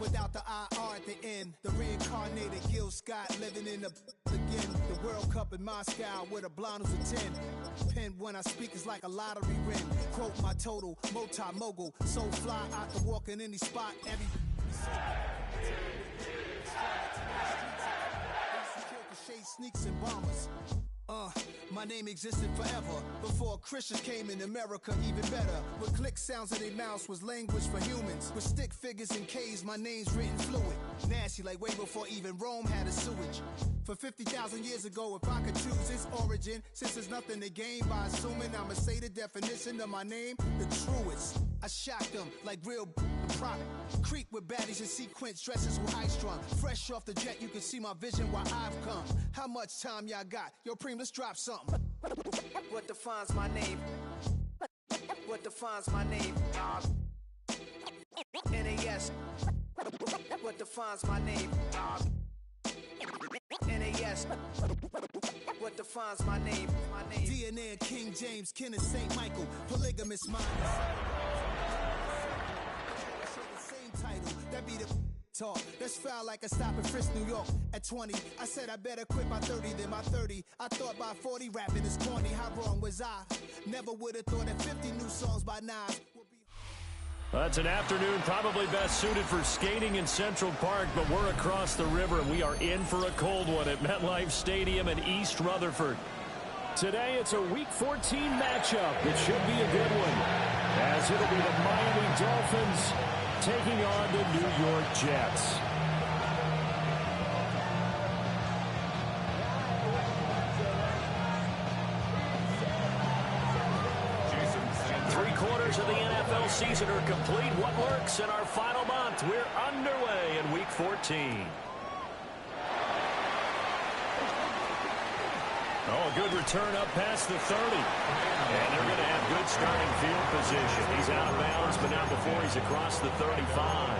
without the IR at the end. The reincarnated Gil Scott living in the again. The World Cup in Moscow with a blonde who's a 10. Pen when I speak is like a lottery win. Quote my total, multi-mogul. So fly, I can walk in any spot. Every sneaks and bombers. My name existed forever before Christians came in America, even better. With click sounds in their mouths was language for humans. With stick figures and K's, my name's written fluid. Nasty like way before even Rome had a sewage. For 50,000 years ago, if I could choose its origin, since there's nothing to gain by assuming I'ma say the definition of my name, the truest. I shocked them like real prop. Creep with baddies in sequence, dresses with high strung. Fresh off the jet, you can see my vision while I've come. How much time y'all got? Yo, Preem, let's drop something. What defines my name? What defines my name? NAS. What defines my name? NAS. What defines my name? DNA of King James, kin of St. Michael, polygamous mind. Same title, that be the talk. That's foul like a stop in Frisk, New York. At 20, I said I better quit by 30 than my 30. I thought by 40 rapping is corny. How wrong was I? Never would have thought that 50 new songs by Nas. That's an afternoon probably best suited for skating in Central Park, but we're across the river and we are in for a cold one at MetLife Stadium in East Rutherford. Today it's a Week 14 matchup. It should be a good one, as it'll be the Miami Dolphins taking on the New York Jets. Three-quarters of the NFL season are complete. What works in our final month? We're underway in Week 14. Oh, a good return up past the 30. And they're going to have good starting field position. He's out of bounds, but not before he's across the 35.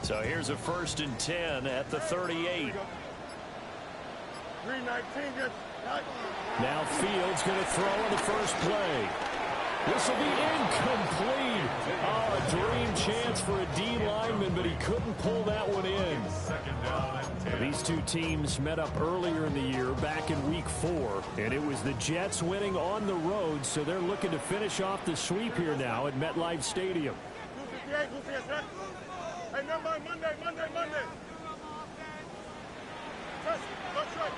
So here's a 1st and 10 at the 38. Now Fields going to throw on the first play. This will be incomplete. Oh, a dream chance for a D lineman, but he couldn't pull that one in. These two teams met up earlier in the year, back in Week 4, and it was the Jets winning on the road, so they're looking to finish off the sweep here now at MetLife Stadium. Hey, no, Monday. That's right.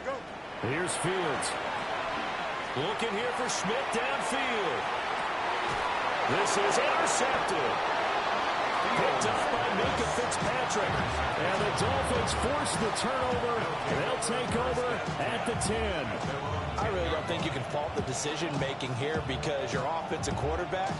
Go. Here's Fields. Looking here for Schmidt downfield. This is intercepted. Picked up by Minka Fitzpatrick. And the Dolphins force the turnover. They'll take over at the 10. I really don't think you can fault the decision-making here because your offensive quarterback,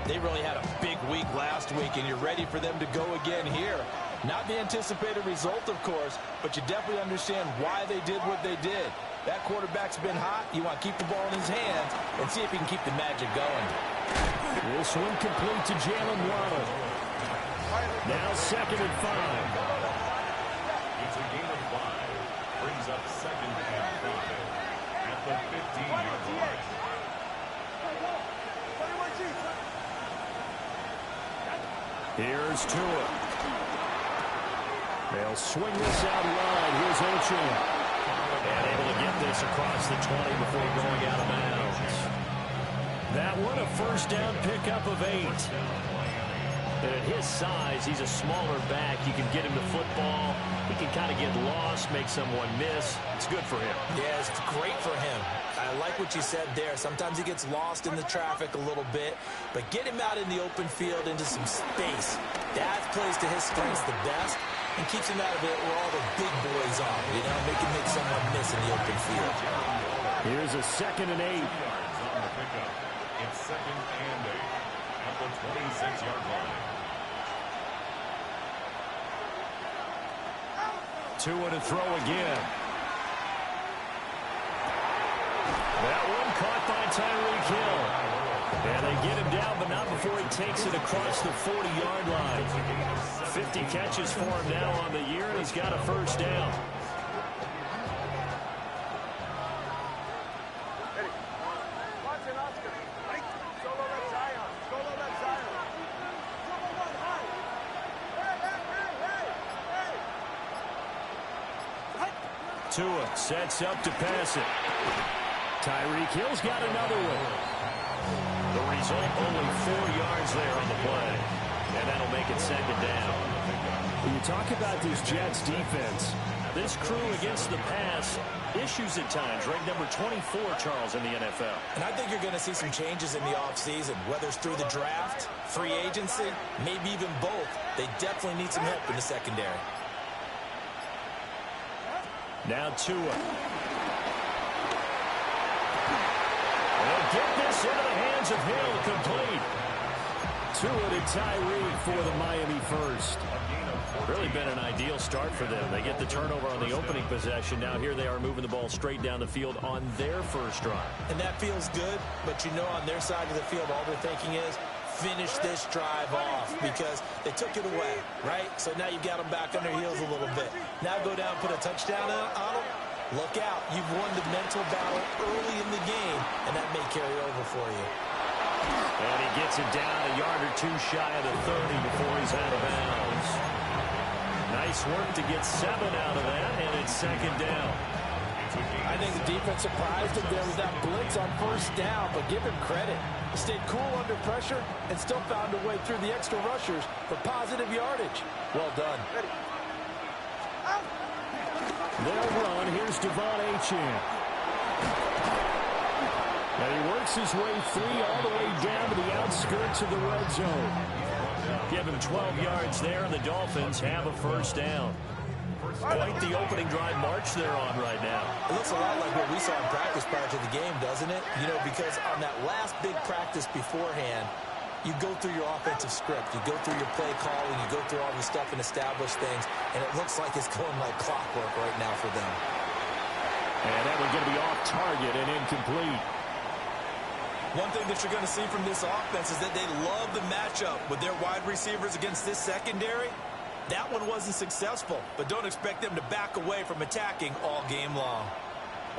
they really had a big week last week, and you're ready for them to go again here. Not the anticipated result, of course, but you definitely understand why they did what they did. That quarterback's been hot. You want to keep the ball in his hands and see if he can keep the magic going. This one complete to Jalen Waddle. Now 2nd and 5. It's a gain of 5. Brings up 2nd and 5 at the 15-yard line. Here's Tua. They'll swing this out wide. Here's Ochoa. And able to get this across the 20 before going out of bounds. That one a 1st down pickup of 8. And at his size, he's a smaller back. You can get him the football. He can kind of get lost, make someone miss. It's good for him. Yeah, it's great for him. I like what you said there. Sometimes he gets lost in the traffic a little bit, but get him out in the open field into some space. That plays to his strengths the best and keeps him out of it where all the big boys are, you know, make him make someone miss in the open field. Here's a 2nd and 8. It's 2nd and 8 at the 26-yard line. Tua to throw again. That one caught by Tyreek Hill. And they get him down, but not before he takes it across the 40-yard line. 50 catches for him now on the year, and he's got a first down. Tua sets up to pass it. Tyreek Hill's got another one. The result, only 4 yards there on the play. And that'll make it 2nd down. When you talk about this Jets defense, this crew against the pass, issues at times. Ranked number 24, Charles, in the NFL. And I think you're going to see some changes in the offseason, whether it's through the draft, free agency, maybe even both. They definitely need some help in the secondary. Now Tua. They'll get this into the hands of Hill, complete. Tua to Tyreek for the Miami first. Really been an ideal start for them. They get the turnover on the opening possession. Now here they are moving the ball straight down the field on their first drive. And that feels good, but you know on their side of the field all they're thinking is, finish this drive off because they took it away, right? So now you've got them back on their heels a little bit. Now go down and put a touchdown on them. Look out. You've won the mental battle early in the game, and that may carry over for you. And he gets it down a yard or two shy of the 30 before he's out of bounds. Nice work to get 7 out of that, and it's 2nd down. I think the defense surprised him there with that blitz on first down, but give him credit. He stayed cool under pressure and still found a way through the extra rushers for positive yardage. Well done. They'll run. Here's Devon Achane. And he works his way free all the way down to the outskirts of the red zone. Give him 12 yards there, and the Dolphins have a first down. Quite the opening drive march they're on right now. It looks a lot like what we saw in practice prior to the game, doesn't it? You know, because on that last big practice beforehand, you go through your offensive script. You go through your play calling. You go through all the stuff and establish things. And it looks like it's going like clockwork right now for them. And that one's going to be off target and incomplete. One thing that you're going to see from this offense is that they love the matchup with their wide receivers against this secondary. That one wasn't successful, but don't expect them to back away from attacking all game long.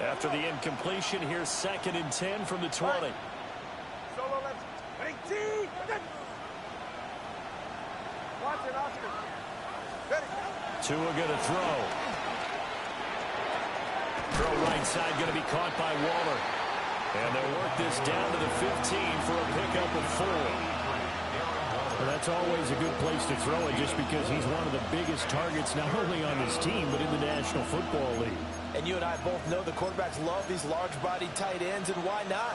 After the incompletion, here's 2nd and 10 from the 20. Solo, let's ready, T. Watch it, Oscar. Ready. Tua going to throw. Throw right side going to be caught by Waller. And they'll work this down to the 15 for a pickup of 4. Well, that's always a good place to throw it just because he's one of the biggest targets not only on his team but in the National Football League. And you and I both know the quarterbacks love these large-bodied tight ends, and why not?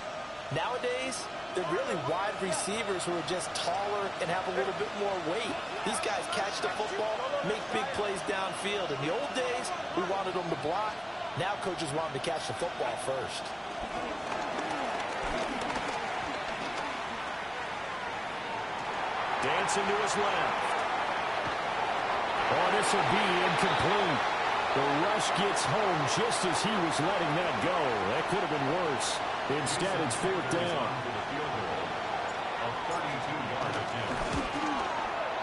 Nowadays, they're really wide receivers who are just taller and have a little bit more weight. These guys catch the football, make big plays downfield. In the old days, we wanted them to block. Now coaches want them to catch the football first. Dancing to his left. Oh, this will be incomplete. The rush gets home just as he was letting that go. That could have been worse. Instead, it's 4th down.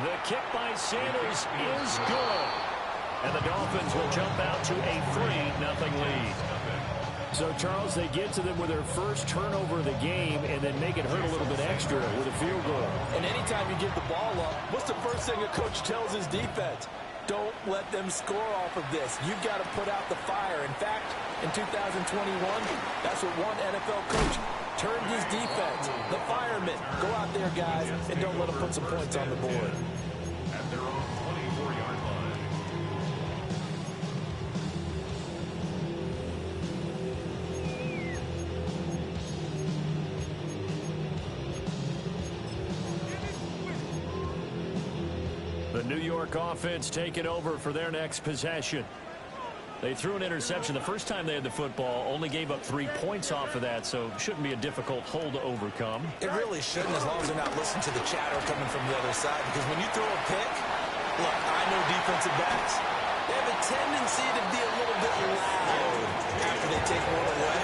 The kick by Sanders is good. And the Dolphins will jump out to a 3-0 lead. So, Charles, they get to them with their first turnover of the game and then make it hurt a little bit extra with a field goal. And anytime you give the ball up, what's the first thing a coach tells his defense? Don't let them score off of this. You've got to put out the fire. In fact, in 2021, that's what one NFL coach turned his defense. The firemen, go out there, guys, and don't let them put some points on the board. At their own 24-yard line. The New York offense taking over for their next possession. They threw an interception the first time they had the football, only gave up 3 points off of that, so shouldn't be a difficult hole to overcome. It really shouldn't, as long as they're not listening to the chatter coming from the other side, because when you throw a pick, look, I know defensive backs, they have a tendency to be a little bit loud after they take one away,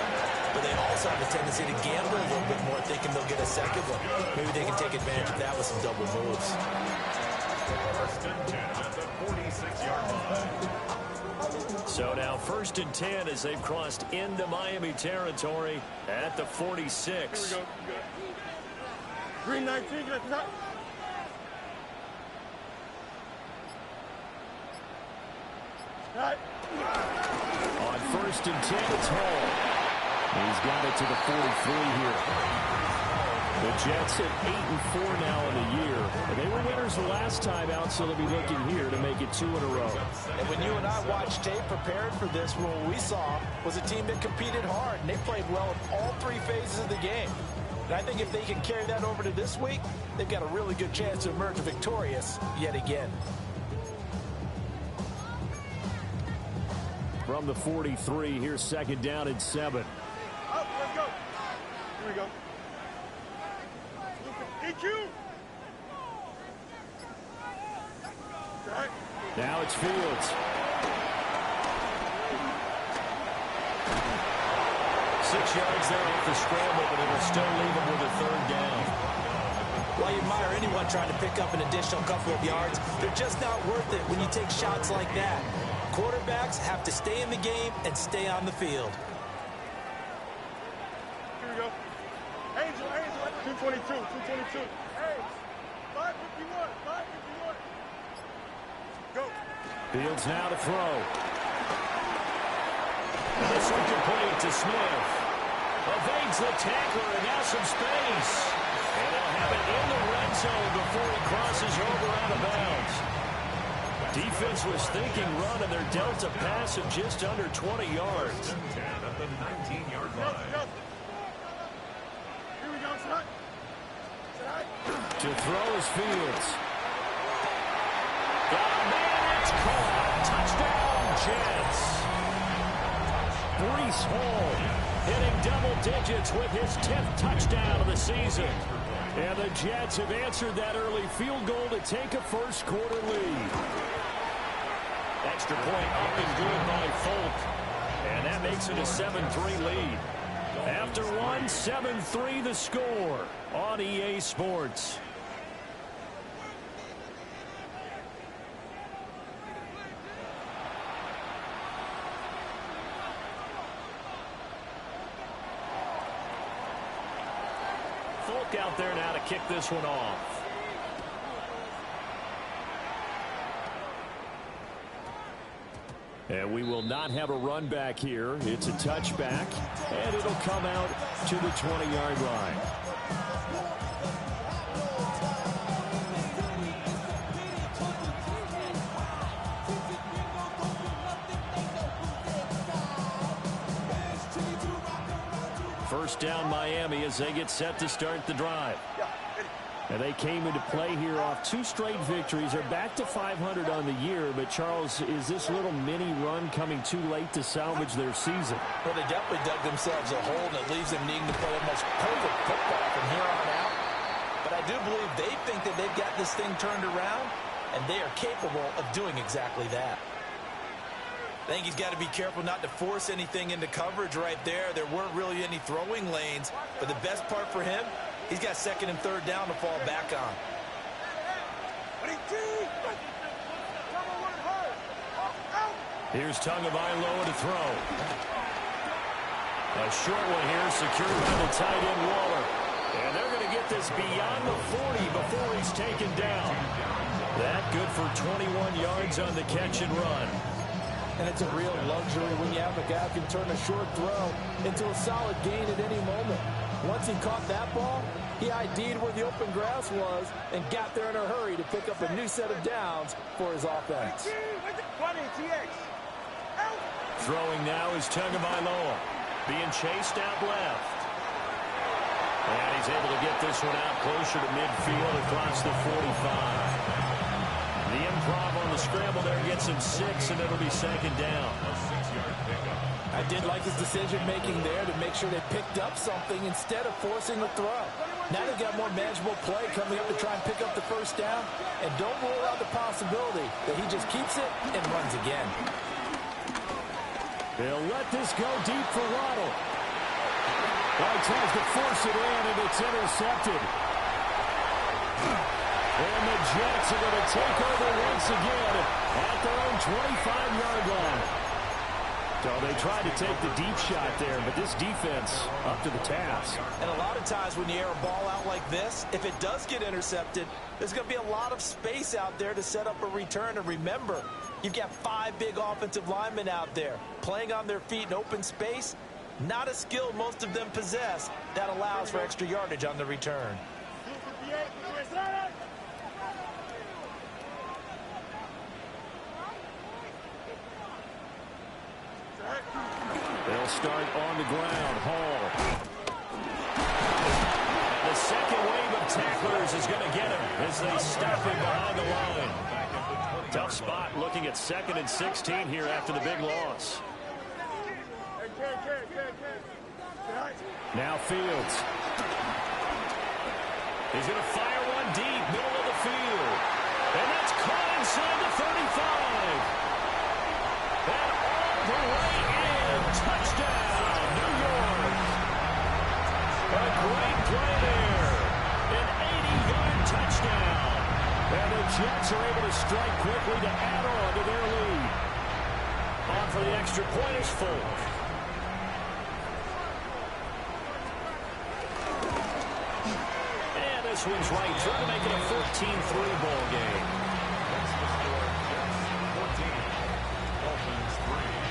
but they also have a tendency to gamble a little bit more, thinking they'll get a second one. Maybe they can take advantage of that with some double moves. First and 10 at the 46-yard line. So now 1st and 10 as they've crossed into Miami territory at the 46. Here we go. Green 19, get at the top. Right. On 1st and 10, it's Hall. He's got it to the 43 here. The Jets at 8-4 now in the year. And they were winners the last time out, so they'll be looking here to make it 2 in a row. And when you and I watched tape prepared for this, what we saw was a team that competed hard, and they played well in all 3 phases of the game. And I think if they can carry that over to this week, they've got a really good chance to emerge victorious yet again. From the 43, here's 2nd down and 7. Up, let's go. Here we go. EQ. Right. Now it's Fields. 6 yards there off the scramble, but it'll still leave him with a 3rd down. While you admire anyone trying to pick up an additional couple of yards, they're just not worth it when you take shots like that. Quarterbacks have to stay in the game and stay on the field. Here we go. Angel, 222, 222. Hey, 551, 551. Go. Fields now to throw. This one complete to Smith. Evades the tackler, and now some space. And they'll have it in the red zone before he crosses over out of bounds. Defense was thinking run, and they're dealt a pass of just under 20 yards. 10 at the 19-yard line. Here we go, son. To throw is Fields. Got a man, it's caught. Touchdown, Jets. Breece Hall hitting double digits with his 10th touchdown of the season. And the Jets have answered that early field goal to take a first-quarter lead. Extra point up and good by Folk. And that makes it a 7-3 lead. After one, 7-3 the score on EA Sports. Folk out there now to kick this one off. And we will not have a run back here. It's a touchback, and it'll come out to the 20-yard line. First down Miami as they get set to start the drive. And they came into play here off 2 straight victories. They're back to 500 on the year. But, Charles, is this little mini run coming too late to salvage their season? Well, they definitely dug themselves a hole, and it leaves them needing to play almost perfect football from here on out. But I do believe they think that they've got this thing turned around, and they are capable of doing exactly that. I think he's got to be careful not to force anything into coverage right there. There weren't really any throwing lanes, but the best part for him, he's got 2nd and 3rd down to fall back on. Here's Tagovailoa to throw. A short one here, secured by the tight end Waller. And they're going to get this beyond the 40 before he's taken down. That good for 21 yards on the catch and run. And it's a real luxury when you have a guy who can turn a short throw into a solid gain at any moment. Once he caught that ball, he ID'd where the open grass was and got there in a hurry to pick up a new set of downs for his offense. Throwing now is Tagovailoa, being chased out left. And he's able to get this one out closer to midfield across the 45. The improv on the scramble there gets him 6, and it'll be second down. A 6-yard pickup. I did like his decision-making there to make sure they picked up something instead of forcing the throw. Now they've got more manageable play coming up to try and pick up the first down. And don't rule out the possibility that he just keeps it and runs again. They'll let this go deep for Waddle. Well, he tries to force it in, and it's intercepted. And the Jets are going to take over once again at their own 25-yard line. So they tried to take the deep shot there, but this defense up to the task. And a lot of times when you air a ball out like this, if it does get intercepted, there's going to be a lot of space out there to set up a return. And remember, you've got 5 big offensive linemen out there playing on their feet in open space. Not a skill most of them possess. That allows for extra yardage on the return. They'll start on the ground. Hall. The second wave of tacklers is going to get him as they stop him behind the line. Tough spot looking at 2nd and 16 here after the big loss. Now Fields. He's going to fire one deep, middle of the field. And that's caught inside the 35. And all the way in. Touchdown, New York. A great play there. An 80-yard touchdown. And the Jets are able to strike quickly to add on to their lead. On for the extra point is Folk. And this one's right through to make it a 14-3 ball game. That's the score. Jets 14. Dolphins 3.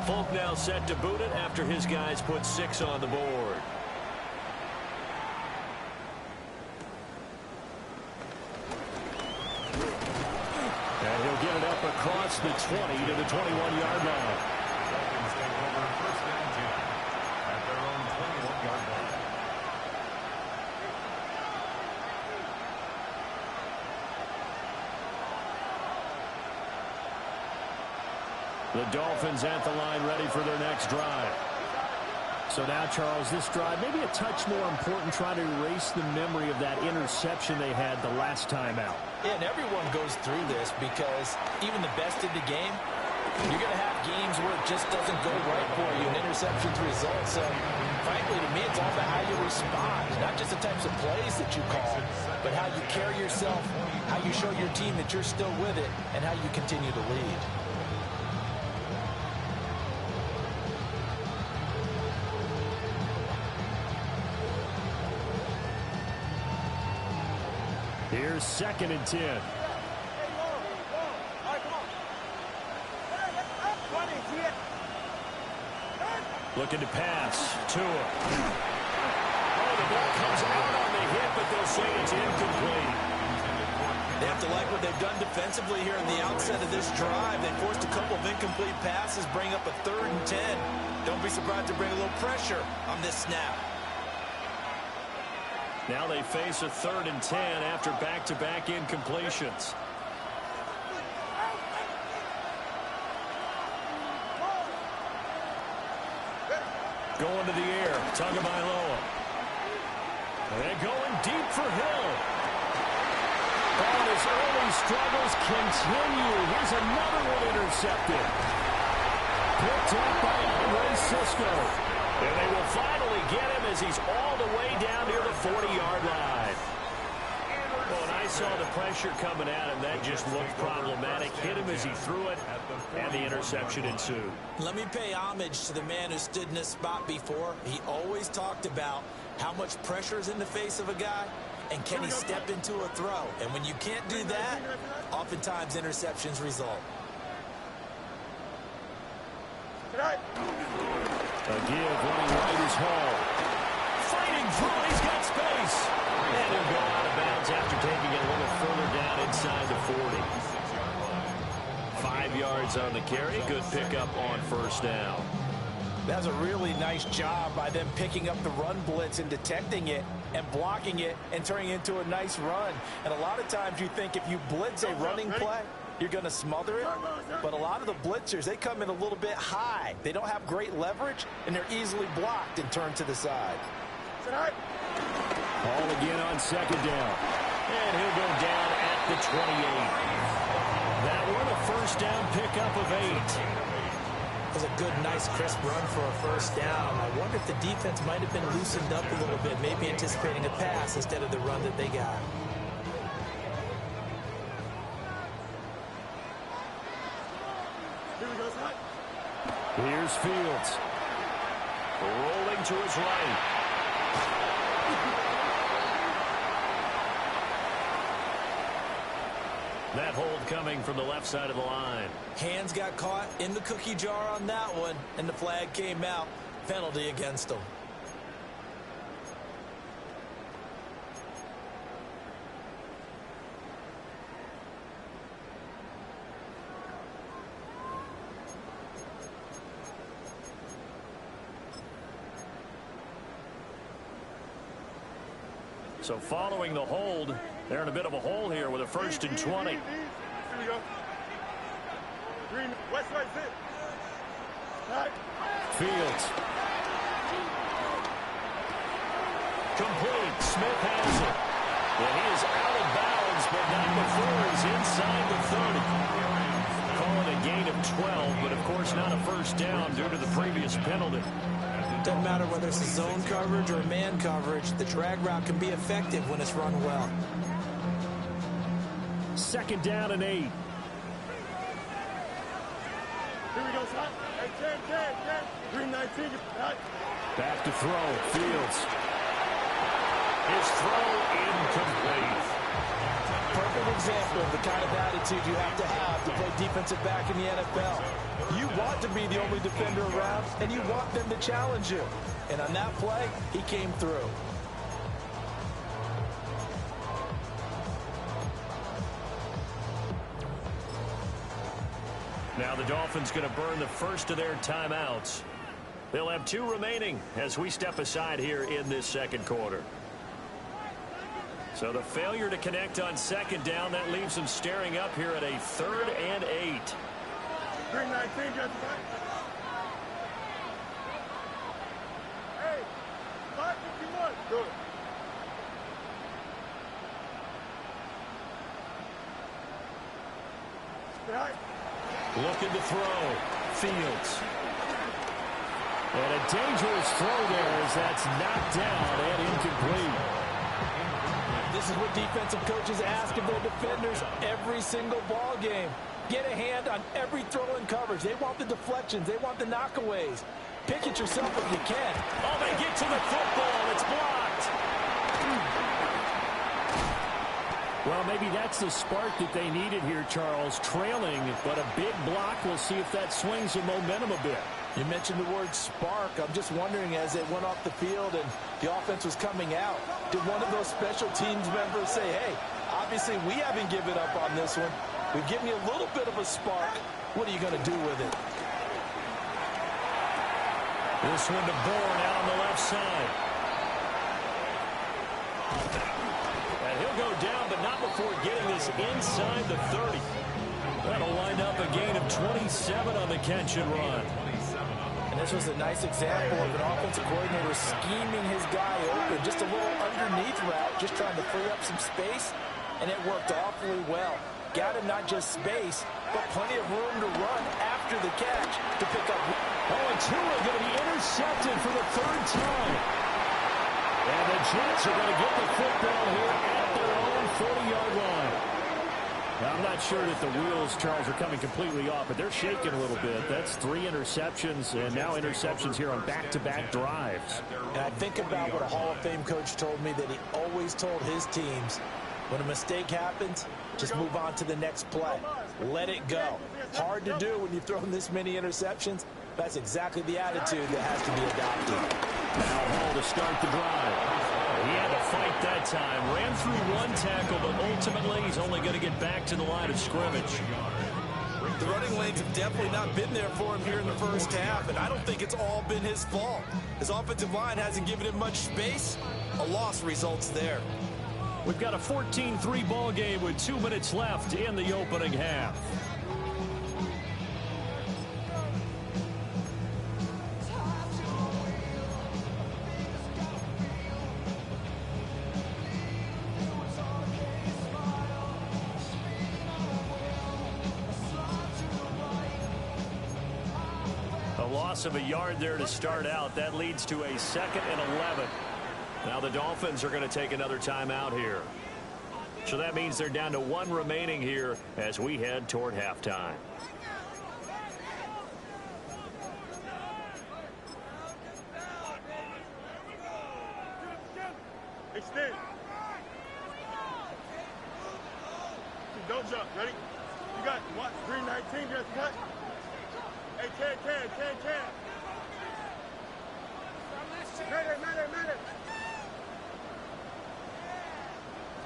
Folk now set to boot it after his guys put 6 on the board. And he'll get it up across the 20 to the 21-yard line. Dolphins take over 1st and 10 at their own 21-yard line. The Dolphins at the line ready for their next drive. So now, Charles, this drive maybe a touch more important, trying to erase the memory of that interception they had the last time out. Yeah, and everyone goes through this because even the best in the game, you're going to have games where it just doesn't go right for you, and interceptions result. So, frankly, to me, it's all about how you respond, not just the types of plays that you call, but how you carry yourself, how you show your team that you're still with it, and how you continue to lead. Here's 2nd and 10. Looking to pass. Tua. Oh, the ball comes out on the hit, but they'll say it's incomplete. They have to like what they've done defensively here in the outset of this drive. They forced a couple of incomplete passes, bring up a 3rd and 10. Don't be surprised to bring a little pressure on this snap. Now they face a 3rd and 10 after back-to-back incompletions. Going to the air, Tagovailoa. And going deep for Hill. Oh, his early struggles continue. Here's another one intercepted. Picked up by Andre Cisco. And they will finally get him as he's all the way down near the 40-yard line. Well, and I I saw the pressure coming at him. That just looked problematic. Hit him as he threw it, and the interception ensued. Let me pay homage to the man who stood in this spot before. He always talked about how much pressure is in the face of a guy, and can he step into a throw. And when you can't do that, oftentimes interceptions result. A give running right is Hall. Fighting through it, he's got space. And he'll go out of bounds after taking it a little further down inside the 40. 5 yards on the carry. Good pickup on first down. That's a really nice job by them picking up the run blitz and detecting it and blocking it and turning it into a nice run. And a lot of times you think if you blitz a running play, you're going to smother it. But a lot of the blitzers, they come in a little bit high. They don't have great leverage, and they're easily blocked and turned to the side. Ball again on second down. And he'll go down at the 28. That one a first down pickup of 8. It was a good, nice, crisp run for a first down. I wonder if the defense might have been loosened up a little bit, maybe anticipating a pass instead of the run that they got. Here's Fields. Rolling to his right. That hold coming from the left side of the line. Hands got caught in the cookie jar on that one, and the flag came out. Penalty against them. So following the hold, they're in a bit of a hole here with a 1st and 20. Here we go. Green, west side, sit. Right. Fields. Complete. Smith has it. And he is out of bounds, but not before he's inside the 30. Calling a gain of 12, but of course not a first down due to the previous penalty. Doesn't matter whether it's a zone coverage or man coverage, the drag route can be effective when it's run well. 2nd down and 8. Here we go, son. Hey, 10. Green 19. Right. Back to throw. Fields. His throw incomplete. Perfect example of the kind of attitude you have to play defensive back in the NFL. You want to be the only defender around, and you want them to challenge you. And on that play, he came through. Now the Dolphins going to burn the first of their timeouts. They'll have 2 remaining as we step aside here in this second quarter. So the failure to connect on 2nd down, that leaves them staring up here at a 3rd and 8. Green 19, get the back. Hey, 551. Good. Right. Looking to throw. Fields. And a dangerous throw there as that's knocked down and incomplete. This is what defensive coaches ask of their defenders every single ball game. Get a hand on every throw in coverage. They want the deflections. They want the knockaways. Pick it yourself if you can. Oh, they get to the football. It's blocked. Well, maybe that's the spark that they needed here, Charles. Trailing, but a big block. We'll see if that swings the momentum a bit. You mentioned the word spark. I'm just wondering, as it went off the field and the offense was coming out, did one of those special teams members say, hey, obviously we haven't given up on this one. We've given you a little bit of a spark. What are you going to do with it? This one to Bourne out on the left side. And he'll go down, but not before getting this inside the 30. That'll wind up a gain of 27 on the catch and run. And this was a nice example of an offensive coordinator scheming his guy open. Just a little underneath route, just trying to free up some space, and it worked awfully well. Got him not just space, but plenty of room to run after the catch to pick up. Oh, and Tua going to be intercepted for the 3rd time. And the Jets are going to get the football here at their own 40-yard line. Now, I'm not sure that the wheels, Charles, are coming completely off, but they're shaking a little bit. That's 3 interceptions, and now interceptions here on back-to-back drives. And I think about what a Hall of Fame coach told me, that he always told his teams, when a mistake happens, just move on to the next play. Let it go. Hard to do when you've thrown this many interceptions. That's exactly the attitude that has to be adopted. Now Hall to start the drive. He had to fight that time. Ran through 1 tackle, but ultimately he's only going to get back to the line of scrimmage. The running lanes have definitely not been there for him here in the first half, and I don't think it's all been his fault. His offensive line hasn't given him much space. A loss results there. We've got a 14-3 ball game with 2 minutes left in the opening half. Loss of a yard there to start out. That leads to a 2nd and 11. Now the Dolphins are going to take another timeout here. So that means they're down to 1 remaining here as we head toward halftime. Extend. Don't jump. Ready? You got what? 319 just cut. Hey, Ken. Matter.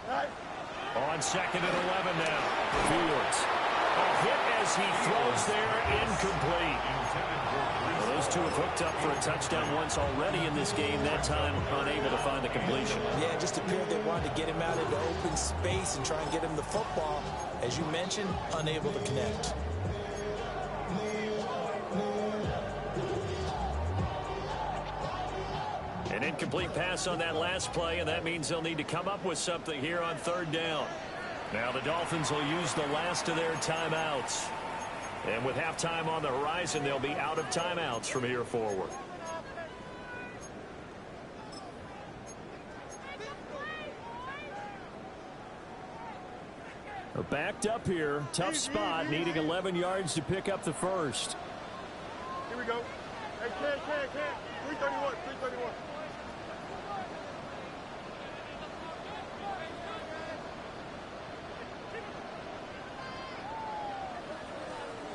Right. On 2nd and 11 now. Fields. A hit as he throws there, incomplete. Well, those two have hooked up for a touchdown once already in this game. That time unable to find the completion. Yeah, it just appeared they wanted to get him out into open space and try and get him the football. As you mentioned, unable to connect. An incomplete pass on that last play, and that means they'll need to come up with something here on 3rd down. Now the Dolphins will use the last of their timeouts. And with halftime on the horizon, they'll be out of timeouts from here forward. They're backed up here. Tough spot, needing 11 yards to pick up the first. Here we go. Hey, Ken. 331.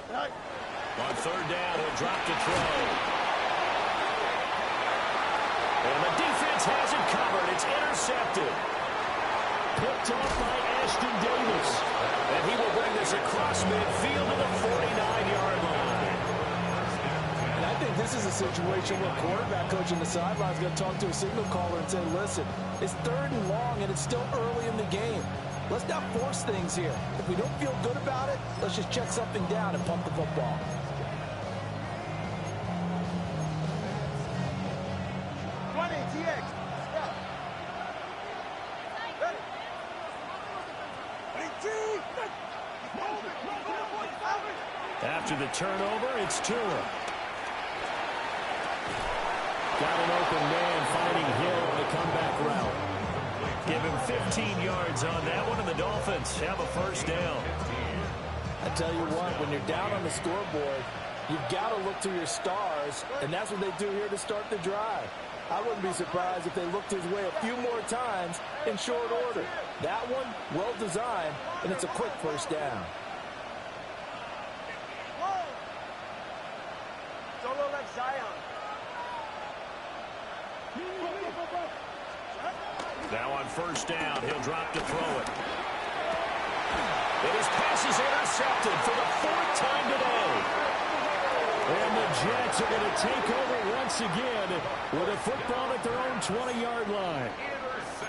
Right. On 3rd down, he'll drop the throw. And the defense has it covered. It's intercepted. Picked off by Ashton Davis. And he will bring this across midfield to the 49-yard line. And I think this is a situation where quarterback coach on the sideline is going to talk to a signal caller and say, listen, it's 3rd and long, and it's still early in the game. Let's not force things here. If we don't feel good about it, let's just check something down and pump the football. After the turnover, it's Tua. Got an open man finding Hill on a comeback route. Give him 15 yards on that one, and the Dolphins have a first down. I tell you what, when you're down on the scoreboard, you've got to look to your stars, and that's what they do here to start the drive. I wouldn't be surprised if they looked his way a few more times in short order. That one, well designed, and it's a quick first down. Solo like Zion. Now on first down, he'll drop to throw it. And his pass is intercepted for the 4th time today. And the Jets are going to take over once again with a football at their own 20-yard line.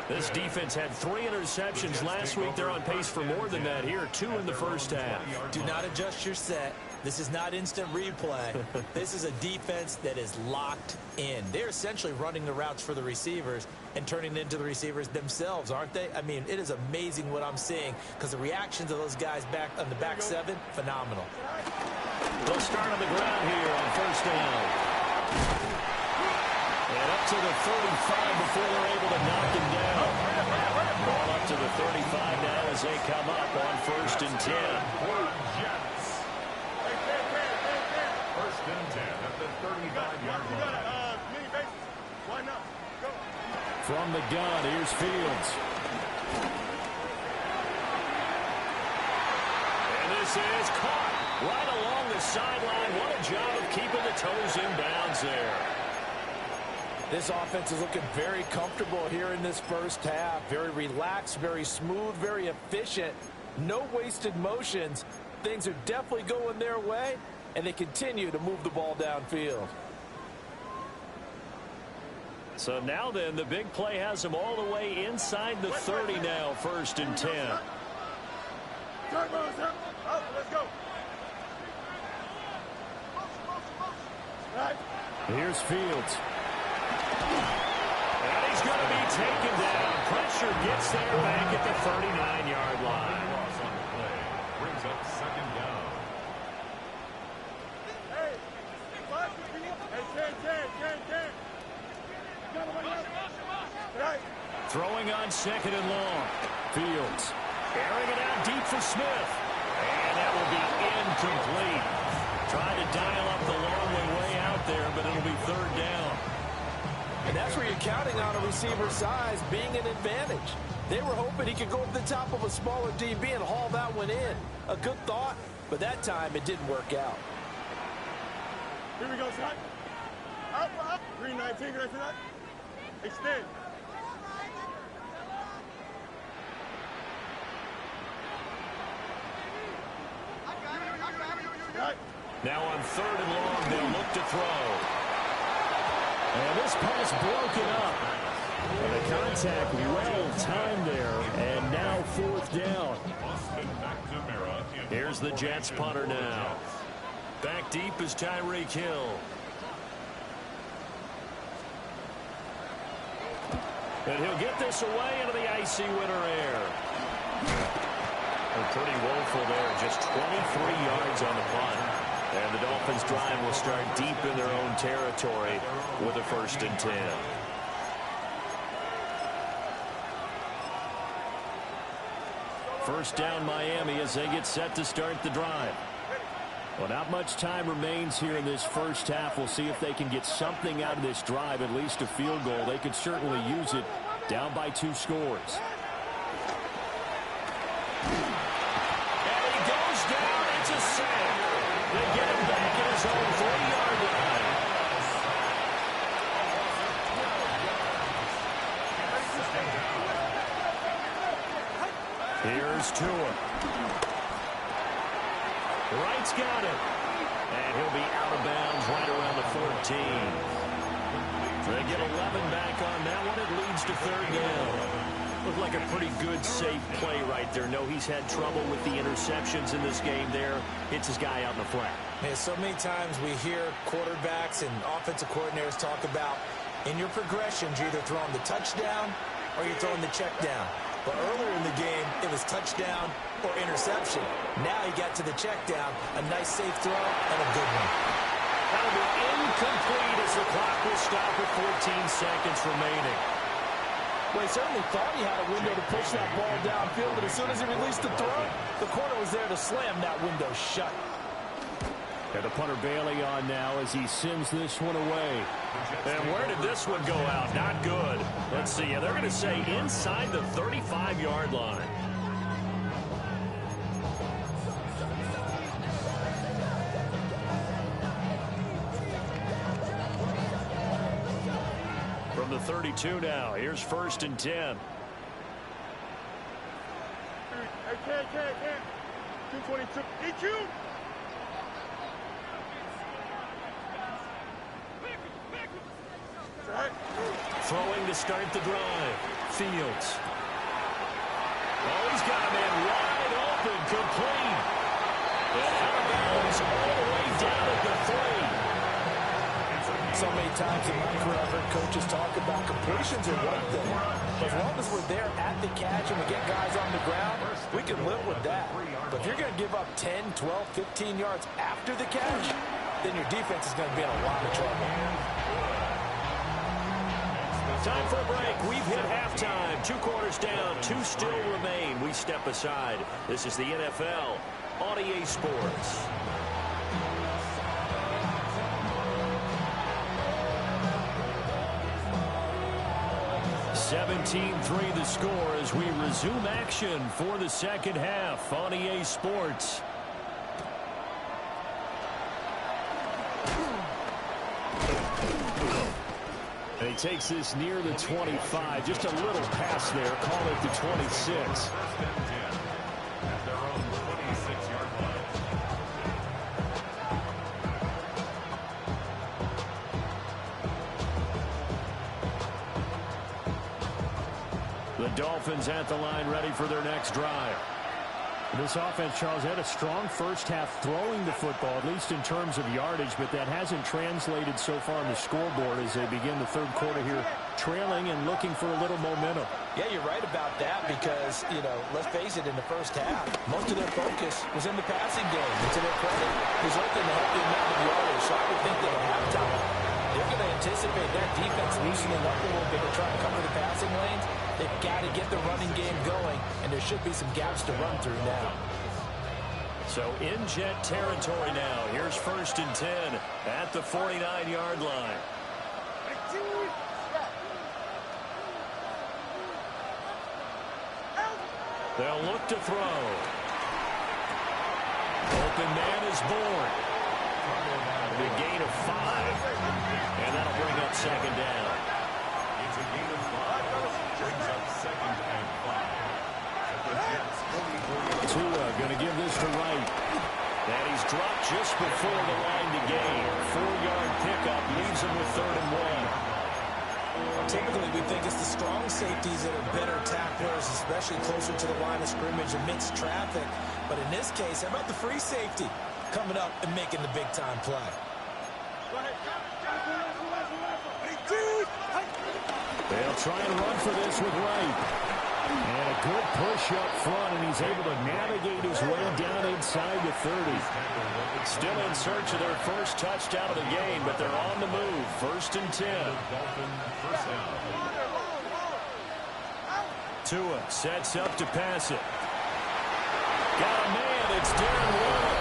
This defense had 3 interceptions last week. They're on pace for more than that here, 2 in the first half. Do not adjust your set. This is not instant replay. This is a defense that is locked in. They're essentially running the routes for the receivers and turning it into the receivers themselves, aren't they? I mean, it is amazing what I'm seeing because the reactions of those guys back on the back 7, phenomenal. They'll start on the ground here on first down. And up to the 35 before they're able to knock him down. Ball up to the 35 now as as they come up on 1st and 10. First and 10 at the 35-yard line. Mini bases. Why not? Go. From the gun, here's Fields. And this is caught right along the sideline. What a job of keeping the toes in bounds there. This offense is looking very comfortable here in this first half. Very relaxed, very smooth, very efficient. No wasted motions. Things are definitely going their way, and they continue to move the ball downfield. So now then, the big play has them all the way inside the 30 now, 1st and 10. Let's go. Right. Here's Fields. And he's going to be taken down. Pressure gets there back at the 39-yard line. Loss on the play brings up 2nd down. Hey, Ken. Right. Throwing on 2nd and long. Fields airing it out deep for Smith. And that will be incomplete. Trying to dial up the long way out there, but it'll be 3rd down. And that's where you're counting on a receiver's size being an advantage. They were hoping he could go over the top of a smaller DB and haul that one in. A good thought, but that time it didn't work out. Here we go, son. Up. 319, can I see that? Extend. Right. Now on 3rd and long, they'll look to throw. And this pass broken up. And the contact well timed there. And now 4th down. Here's the Jets punter now. Back deep is Tyreek Hill. And he'll get this away into the icy winter air. And pretty woeful there. Just 23 yards on the punt. And the Dolphins' drive will start deep in their own territory with a 1st and 10. First down Miami as they get set to start the drive. Well, not much time remains here in this first half. We'll see if they can get something out of this drive, at least a field goal. They could certainly use it down by 2 scores. And he goes down. It's a sack. They get him back at his own 3-yard line. Here's Tua. Wright's got it. And he'll be out of bounds right around the 14. They get 11 back on that one. It leads to 3rd down. Looked like a pretty good, safe play right there. No, he's had trouble with the interceptions in this game there. Hits his guy out in the flat. Man, so many times we hear quarterbacks and offensive coordinators talk about in your progressions, you're either throwing the touchdown or you're throwing the check down. But earlier in the game, it was touchdown or interception. Now he got to the check down, a nice safe throw, and a good one. That'll be incomplete as the clock will stop with 14 seconds remaining. Well, he certainly thought he had a window to push that ball downfield, but as soon as he released the throw, the corner was there to slam that window shut. And the punter Bailey on now as he sends this one away. And where did this one go out? Not good. Let's see. They're going to say inside the 35-yard line. From the 32 now. Here's 1st and 10. Hey, Ken. 222. EQ. Throwing to start the drive. Fields. Oh, he's got a man wide open, complete. And out of bounds all the way down at the 3. So many times in my career, I've heard coaches talk about completions are one thing. But as long as we're there at the catch and we get guys on the ground, we can live with that. But if you're going to give up 10, 12, 15 yards after the catch, then your defense is going to be in a lot of trouble. Time for a break. We've hit halftime. 2 quarters down, 2 still remain. We step aside. This is the NFL on EA Sports. (17-3) the score as we resume action for the second half on EA Sports. And he takes this near the 25. Just a little pass there. Call it the 26. At their own 26-yard line. The Dolphins at the line ready for their next drive. This offense, Charles, had a strong first half throwing the football, at least in terms of yardage, but that hasn't translated so far on the scoreboard as they begin the third quarter here, trailing and looking for a little momentum. Yeah, you're right about that because, let's face it, in the first half, most of their focus was in the passing game. And to their credit, resulting in a healthy amount of yardage. So I would think that at halftime, they're going to anticipate that defense loosening up a little bit to try to cover the passing lanes. They've got to get the running game going, and there should be some gaps to run through now. So in jet territory now. Here's 1st and 10 at the 49-yard line. They'll look to throw. Open man is born. The gain of 5. And that'll bring up 2nd down. It's a gain of 5. Brings up 2nd and 5. The Jets 43. Tua going to give this to Wright. And he's dropped just before the line to gain. 4-yard pickup leaves him with 3rd and 1. Typically, we think it's the strong safeties that are better tacklers, especially closer to the line of scrimmage amidst traffic. But in this case, how about the free safety coming up and making the big-time play? They'll try and run for this with Wright. And a good push up front, and he's able to navigate his way down inside the 30. Still in search of their first touchdown of the game, but they're on the move. 1st and 10. Tua sets up to pass it. Got a man, it's Darren Waller.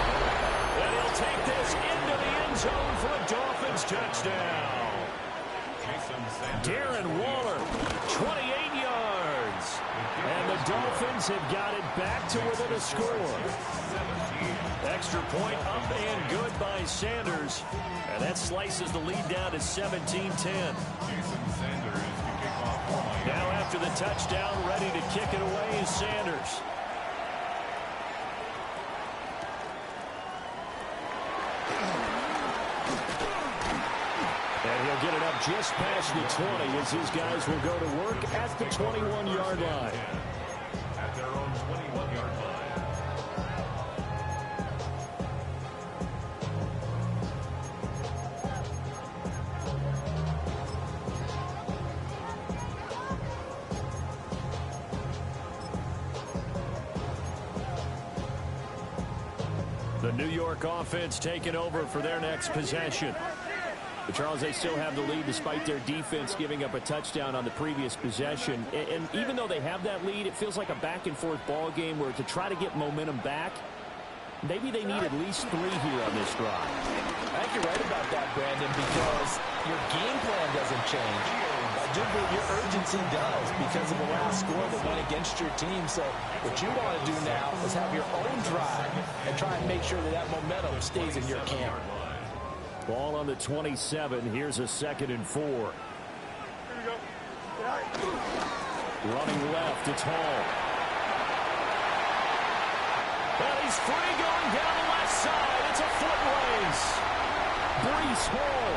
And he'll take this into the end zone for a Dolphins touchdown. Darren Waller, 28 yards. And the Dolphins have got it back to within a score. Extra point up and good by Sanders. And that slices the lead down to 17-10. Now after the touchdown, ready to kick it away is Sanders. And he'll get it up just past the 20 as his guys will go to work at the 21-yard line. At their own 21-yard line. The New York offense taking over for their next possession. But Charles, they still have the lead despite their defense giving up a touchdown on the previous possession. And even though they have that lead, it feels like a back-and-forth ball game where to try to get momentum back, maybe they need at least 3 here on this drive. I think you're right about that, Brandon, because your game plan doesn't change. I do believe your urgency does because of the last score that went against your team. So what you want to do now is have your own drive and try and make sure that that momentum stays in your camp. Ball on the 27. Here's a 2nd and 4. Running left, it's Hall. And he's free going down the left side. It's a foot race. Breece Hall.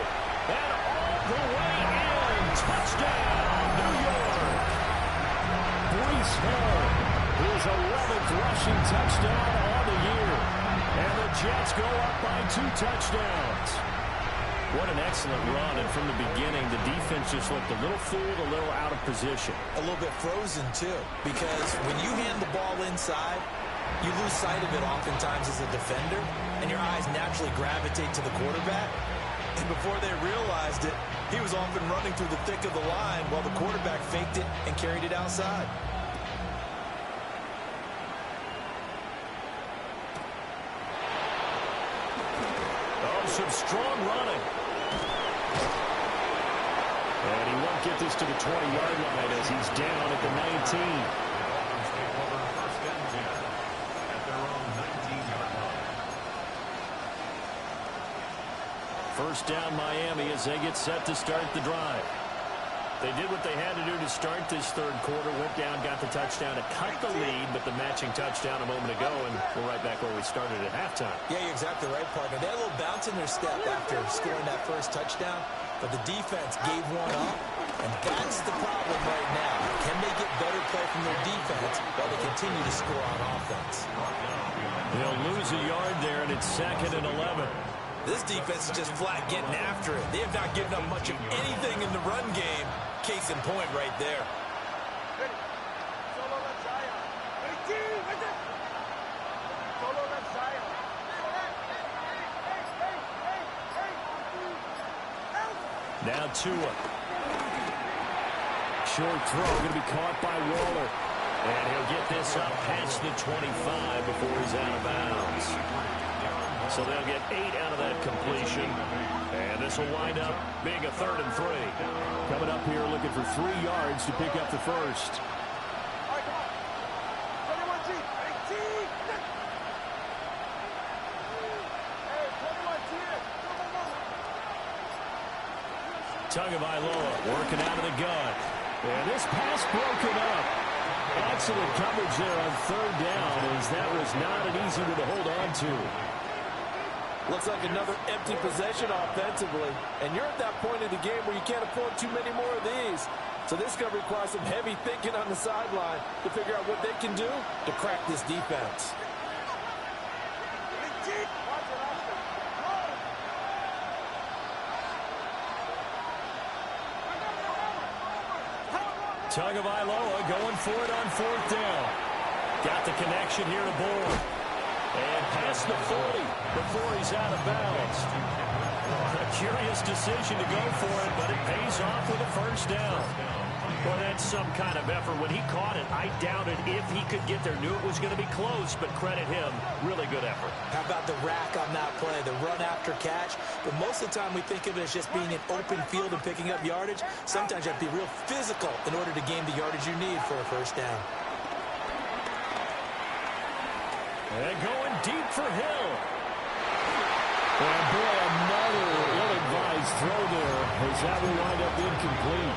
And all the way in. Touchdown, New York. Breece Hall. His 11th rushing touchdown on the year. And the Jets go up by 2 touchdowns. What an excellent run, and from the beginning, the defense just looked a little fooled, a little out of position. A little bit frozen, too, because when you hand the ball inside, you lose sight of it oftentimes as a defender, and your eyes naturally gravitate to the quarterback. And before they realized it, He was off and running through the thick of the line while the quarterback faked it and carried it outside. Oh, some strong running. And he won't get this to the 20-yard line as he's down at the 19. First down Miami as they get set to start the drive. They did what they had to do to start this third quarter. Went down, got the touchdown to cut the lead, but the matching touchdown a moment ago, and we're right back where we started at halftime. Yeah, you're exactly right, partner. They had a little bounce in their step after scoring that first touchdown, but the defense gave one up, and that's the problem right now. Can they get better play from their defense while they continue to score on offense? They'll lose a yard there, and it's 2nd and 11. This defense is just flat getting after it. They have not given up much of anything in the run game. Case in point right there. Now Tua. Short throw going to be caught by Waller. And he'll get this up past the 25 before he's out of bounds. So they'll get 8 out of that completion. And this will wind up being a 3rd and 3. Coming up here looking for 3 yards to pick up the first. Tagovailoa working out of the gun. And this pass broken up. Excellent coverage there on 3rd down, as that was not an easy one to hold on to. Looks like another empty possession offensively. And you're at that point in the game where you can't afford too many more of these. So this is going to require some heavy thinking on the sideline to figure out what they can do to crack this defense. Tagovailoa going for it on 4th down. Got the connection here to Bourne. And past the 40 before he's out of bounds. A curious decision to go for it, but it pays off with a first down. Well, that's some kind of effort. When he caught it, I doubted if he could get there. Knew it was going to be close, but credit him. Really good effort. How about the rack on that play, the run after catch? But most of the time we think of it as just being an open field and picking up yardage. Sometimes you have to be real physical in order to gain the yardage you need for a first down. And going deep for Hill. And boy, another ill-advised throw there, as that will wind up incomplete.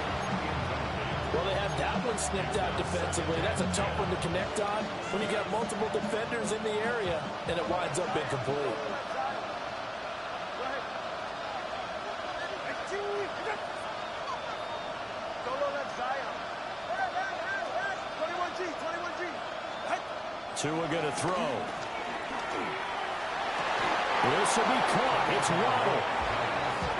Well, they have that one snipped out defensively. That's a tough one to connect on when you got multiple defenders in the area, and it winds up incomplete. Tua going to throw. This will be caught. It's Waddle.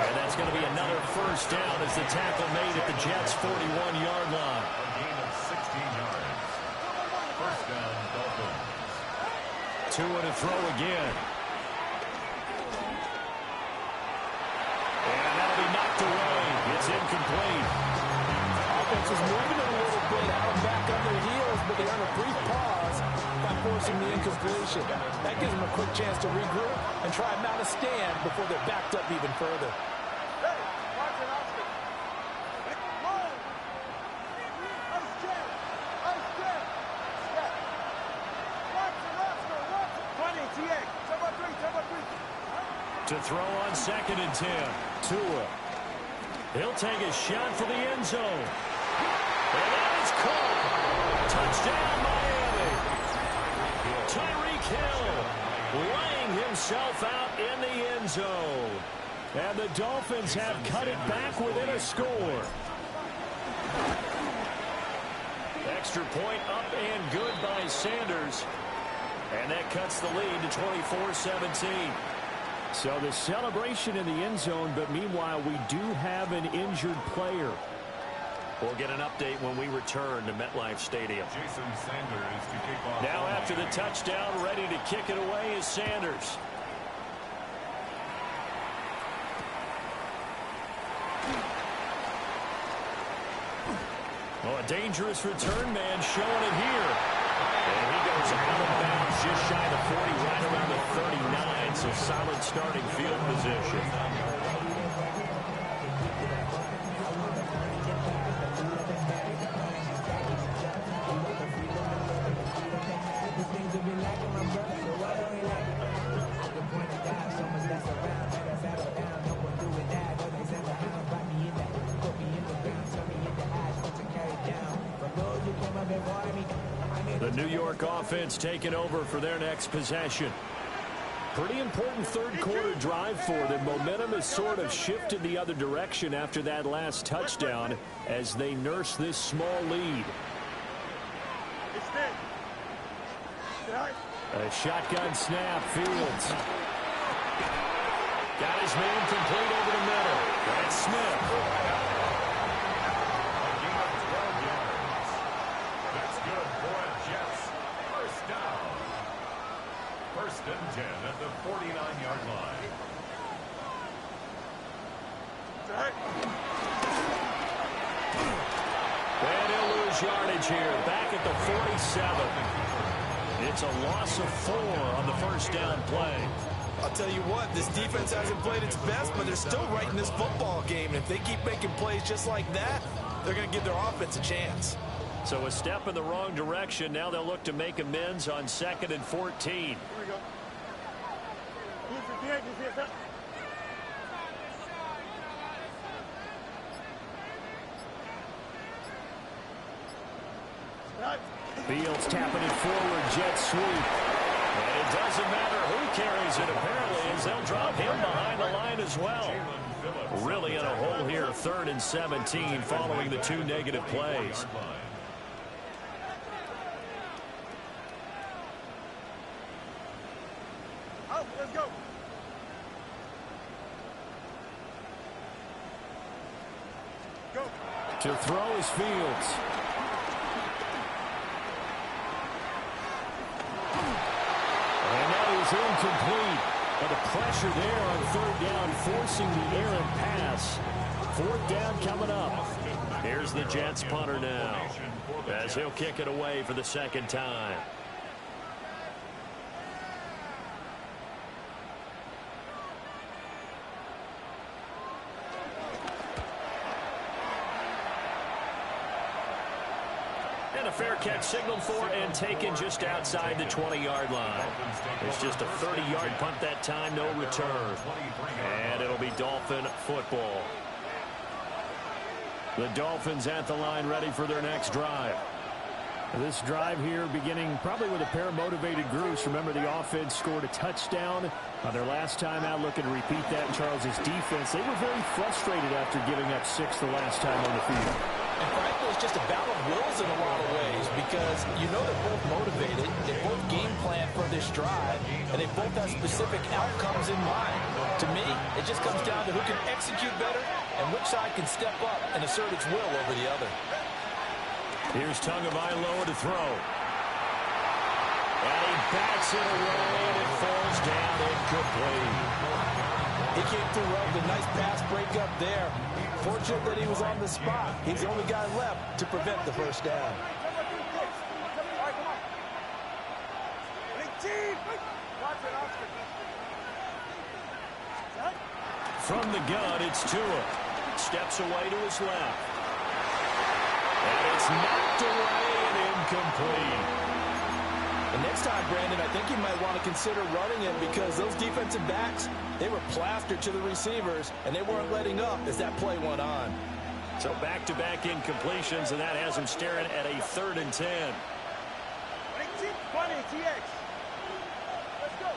And that's going to be another first down as the tackle made at the Jets' 41-yard line. A gain of 16 yards. First down, Dolphins. Tua to throw again. And that'll be knocked away. It's incomplete. Offense is moving a little bit out back on their heels, but they earn a brief pause by forcing the incompletion. That gives them a quick chance to regroup and try and mount a stand before they're backed up even further. To throw on 2nd and 10. Tua. He'll take a shot for the end zone. And that is caught. Touchdown, Miami. Tyreek Hill laying himself out in the end zone. And the Dolphins have cut it back within a score. Extra point up and good by Sanders. And that cuts the lead to 24-17. So the celebration in the end zone, but meanwhile we do have an injured player. We'll get an update when we return to MetLife Stadium. Jason Sanders to kick off. Now after the touchdown, ready to kick it away is Sanders. Oh, a dangerous return man showing it here. And he goes out of bounds just shy of the 40, right around the 39, so solid starting field position. The New York offense taking over for their next possession. Pretty important third quarter drive for them. Momentum has sort of shifted the other direction after that last touchdown as they nurse this small lead. A shotgun snap, Fields. Got his man complete over the middle. That's Smith. First and 10 at the 49-yard line. And he'll lose yardage here. Back at the 47. It's a loss of 4 on the first down play. I'll tell you what, this defense hasn't played its best, but they're still right in this football game. And if they keep making plays just like that, they're going to give their offense a chance. So a step in the wrong direction. Now they'll look to make amends on 2nd and 14. Here we go. Fields tapping it forward, jet sweep. And it doesn't matter who carries it, apparently, as they'll drop him behind the line as well. Really in a hole here, 3rd and 17, following the 2 negative plays. Oh, let's go. Go. To throw is Fields. And that is incomplete. But the pressure there on 3rd down, forcing the errant pass. 4th down coming up. Here's the Jets punter now, as he'll kick it away for the 2nd time. And a fair catch signaled for and taken just outside the 20-yard line. It's just a 30-yard punt that time, no return. And it'll be Dolphin football. The Dolphins at the line, ready for their next drive. This drive here beginning probably with a pair of motivated groups. Remember, the offense scored a touchdown on their last time out. Looking to repeat that in Charles's defense. They were very frustrated after giving up 6 the last time on the field. And frankly, it's just a battle of wills in a lot of ways because you know they're both motivated, they both game plan for this drive, and they both have specific outcomes in mind. To me, it just comes down to who can execute better and which side can step up and assert its will over the other. Here's Tagovailoa to throw. And he backs it away and it falls down incomplete. He came through well with a nice pass breakup there. Fortunate that he was on the spot. He's the only guy left to prevent the first down. From the gun, it's Tua. Steps away to his left. And it's knocked away and incomplete. And next time, Brandon, I think you might want to consider running it because those defensive backs, they were plastered to the receivers, and they weren't letting up as that play went on. So back-to-back incompletions, and that has him staring at a 3rd and 10. 20, TX. Let's go.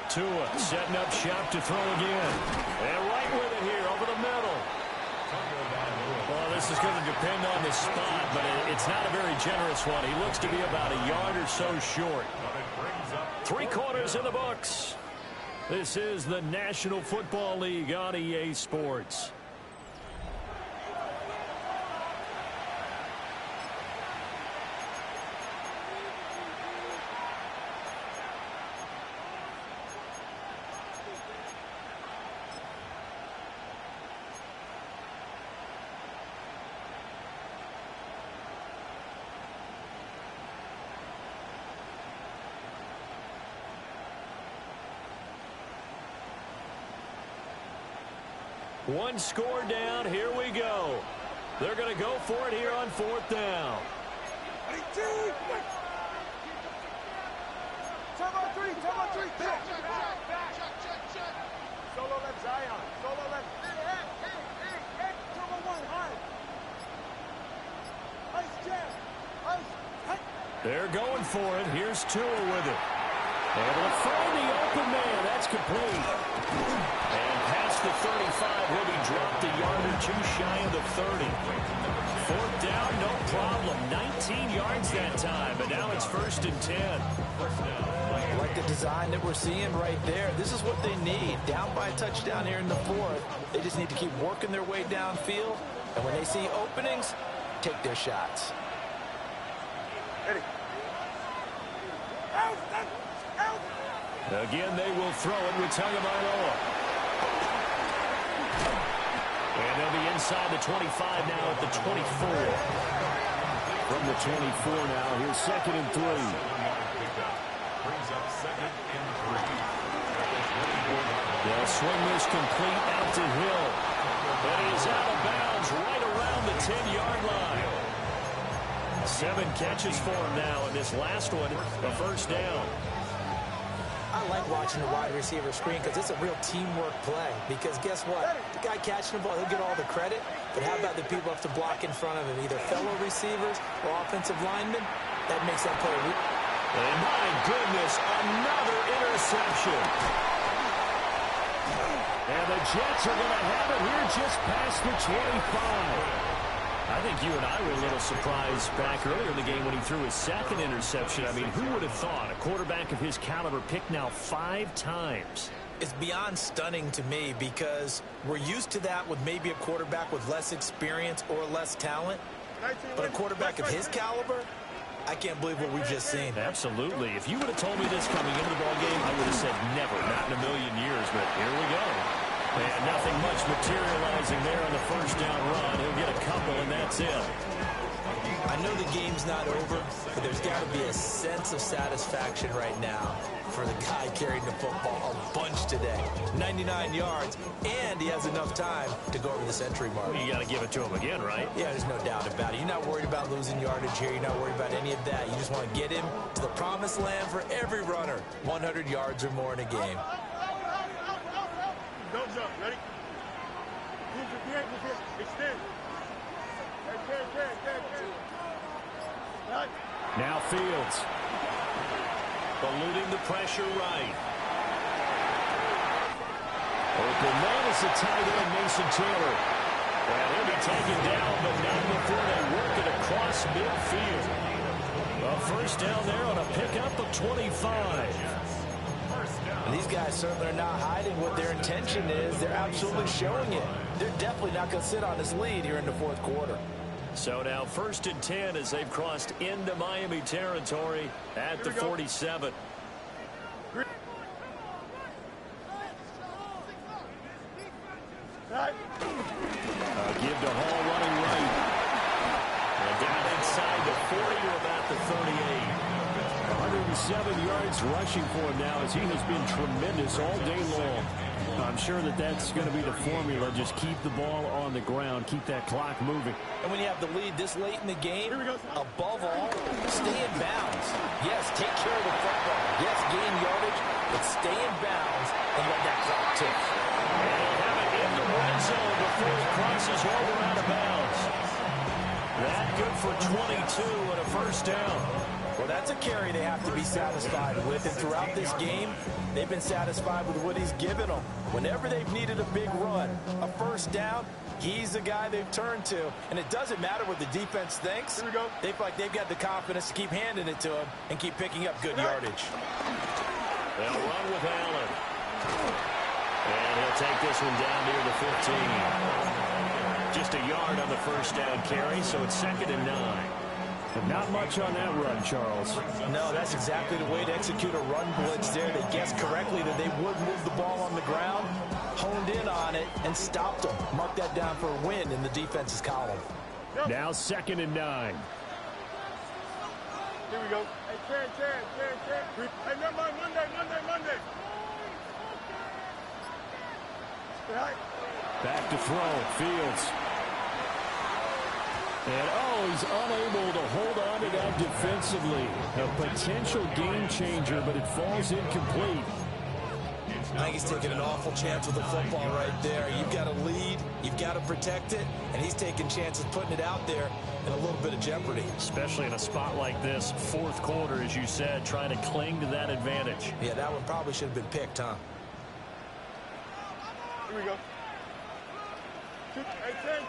Tua setting up shop to throw again. And right with it here over the middle. Well, this is going to depend on the spot, but it's not a very generous one. He looks to be about a yard or so short. 3 quarters in the books. This is the National Football League on EA Sports. One score down. Here we go. They're going to go for it here on 4th down. Solo left Zion. Solo left. Turbo one, high. Ice jam. Ice. They're going for it. Here's Tua with it. Able to find the open man. That's complete. And past the 35, he'll be dropped a yard or two shy of the 30. 4th down, no problem. 19 yards that time, but now it's 1st and 10. I like the design that we're seeing right there. This is what they need. Down by a touchdown here in the 4th. They just need to keep working their way downfield. And when they see openings, take their shots. Ready. Out. Again, they will throw it with Tagovailoa. And they'll be inside the 25 now at the 24. From the 24 now, here's 2nd and 3. Brings up 2nd and 3. They'll swing this complete out to Hill. But he's out of bounds right around the 10-yard line. 7 catches for him now, and this last one, a 1st down. I like watching the wide receiver screen because it's a real teamwork play. Because guess what? The guy catching the ball, he'll get all the credit. But how about the people have to block in front of him, either fellow receivers or offensive linemen? That makes that play. And my goodness, another interception. And the Jets are going to have it here just past the 25. I think you and I were a little surprised back earlier in the game when he threw his 2nd interception. I mean, who would have thought a quarterback of his caliber picked now 5 times? It's beyond stunning to me because we're used to that with maybe a quarterback with less experience or less talent. But a quarterback of his caliber, I can't believe what we've just seen. Absolutely. If you would have told me this coming into the ballgame, I would have said never, not in a million years. But here we go. And nothing much materializing there on the 1st down run. He'll get a couple, and that's it. I know the game's not over, but there's got to be a sense of satisfaction right now for the guy carrying the football a bunch today. 99 yards, and he has enough time to go over the century mark. You got to give it to him again, right? Yeah, there's no doubt about it. You're not worried about losing yardage here. You're not worried about any of that. You just want to get him to the promised land for every runner. 100 yards or more in a game. Don't jump. Ready? Extend. Now Fields. Eluding the pressure right. Open man is the tight end, Mason Taylor. Well, he'll be taken down, but not before they work it across midfield. A 1st down there on a pickup of 25. And these guys certainly are not hiding what their intention is. They're absolutely showing it. They're definitely not going to sit on this lead here in the 4th quarter. So now 1st and 10 as they've crossed into Miami territory at the 47. Give to Hall running right. And down inside the 40 to about the 38. 107 yards rushing for him now as he has been tremendous all day long. I'm sure that that's going to be the formula. Just keep the ball on the ground. Keep that clock moving. And when you have the lead this late in the game, above all, stay in bounds. Yes, take care of the football. Yes, gain yardage, but stay in bounds and let that clock tick. And he'll have it in the red zone before it crosses over out of bounds. That good for 22 and a 1st down. Well, that's a carry they have to be satisfied with. And throughout this game, they've been satisfied with what he's given them. Whenever they've needed a big run, a 1st down, he's the guy they've turned to. And it doesn't matter what the defense thinks. Here we go. They feel like they've got the confidence to keep handing it to him and keep picking up good yardage. They'll run with Allen. And he'll take this one down near the 15. Just a yard on the 1st down carry, so it's 2nd and 9. But not much on that run, Charles. No, that's exactly the way to execute a run blitz there. They guessed correctly that they would move the ball on the ground, honed in on it, and stopped them. Mark that down for a win in the defense's column. Now 2nd and 9. Here we go. Hey, Karen. Hey, never mind. Monday. Right. Back to throw. Fields. And, he's unable to hold on to that defensively. A potential game changer, but it falls incomplete. I think he's taking an awful chance with the football right there. You've got to lead, you've got to protect it, and he's taking chances putting it out there in a little bit of jeopardy. Especially in a spot like this, fourth quarter, as you said, trying to cling to that advantage. Yeah, that one probably should have been picked, huh? Here we go. Hey, 10.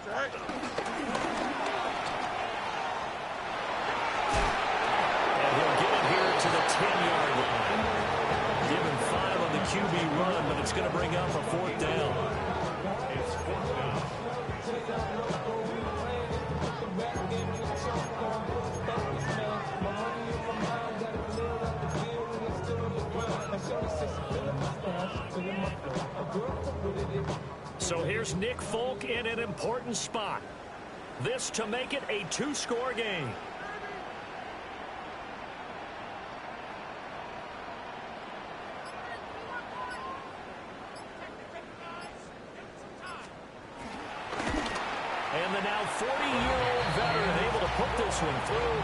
All right. And he'll get it here to the 10-yard line. Give him 5 on the QB run, but it's going to bring up a fourth down. It's fourth down. So here's Nick Folk in an important spot. This to make it a 2-score game. And the now 40-year-old veteran able to put this one through,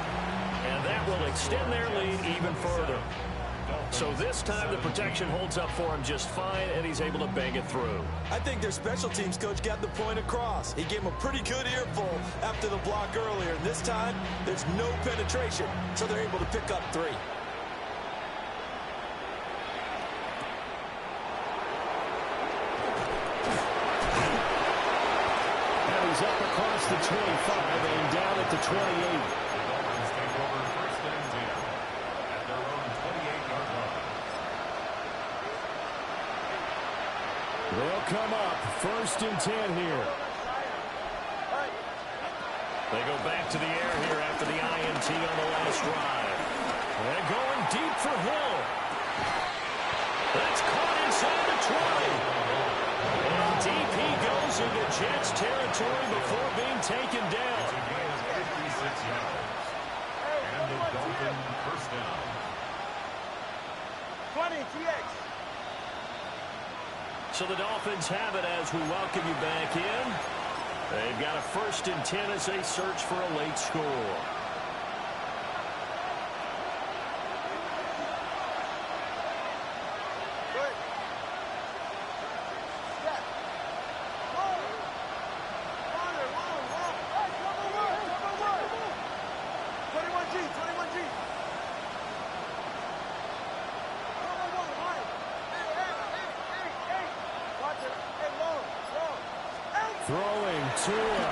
and that will extend their lead even further. So this time the protection holds up for him just fine, and he's able to bang it through. I think their special teams coach got the point across. He gave him a pretty good earful after the block earlier, and this time there's no penetration, so they're able to pick up 3. And he's up across the 25 and down at the 28. Dolphins take over first and 10 at their own 28-yard line. They'll come up first and 10 here. They go back to the air here after the INT on the last drive. They're going deep for Hill. That's caught inside the 20. And deep he goes into Jets territory before being taken down. It's a gain of 56 yards. And the Dolphin first down. 20, TX. So the Dolphins have it as we welcome you back in. They've got a first and 10 as they search for a late score. Throwing Tua.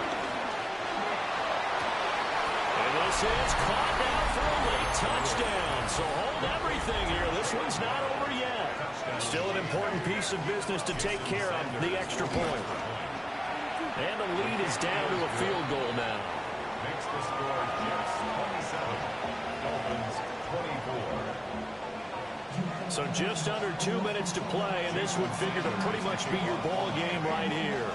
And this is caught now for a late touchdown. So hold everything here. This one's not over yet. Still an important piece of business to take care of, the extra point. And the lead is down to a field goal now. Makes the score Jets 27, Dolphins 24. So just under 2 minutes to play, and this would figure to pretty much be your ball game right here.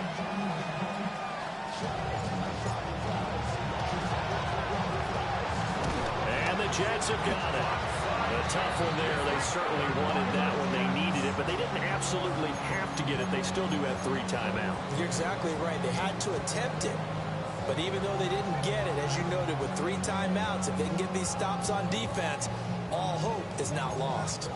And the Jets have got it. A tough one there. They certainly wanted that when they needed it, but they didn't absolutely have to get it. They still do have 3 timeouts. You're exactly right. They had to attempt it. But even though they didn't get it, as you noted, with 3 timeouts, if they can get these stops on defense, all hope is not lost.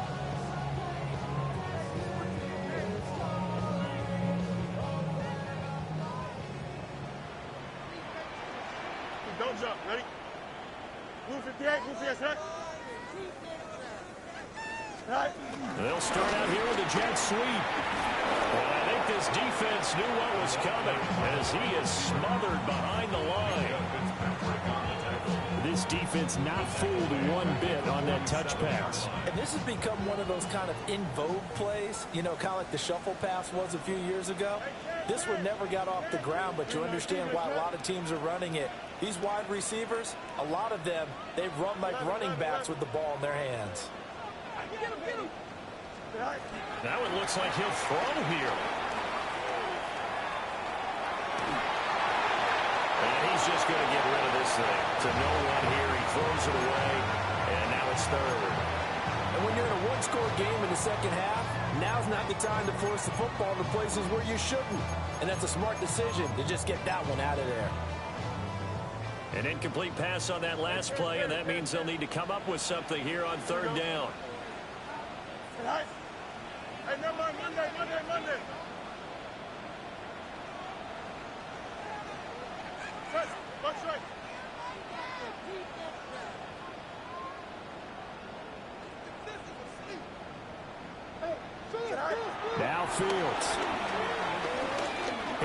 Don't jump. Ready? Move 58. Move 58. Right. They'll start out here with a jet sweep. And I think this defense knew what was coming as he is smothered behind the line. This defense not fooled one bit on that touch pass. And this has become one of those kind of in vogue plays, you know, kind of like the shuffle pass was a few years ago. This one never got off the ground, but you understand why a lot of teams are running it. These wide receivers, a lot of them, they run like running backs with the ball in their hands. Now it looks like he'll throw here. And he's just going to get rid of this thing. To no one here. He throws it away. And now it's third. And when you're in a one-score game in the second half, now's not the time to force the football to places where you shouldn't. And that's a smart decision to just get that one out of there. An incomplete pass on that last play, and that means they'll need to come up with something here on third down. Hey, never mind, Monday. Watch right. Now Fields.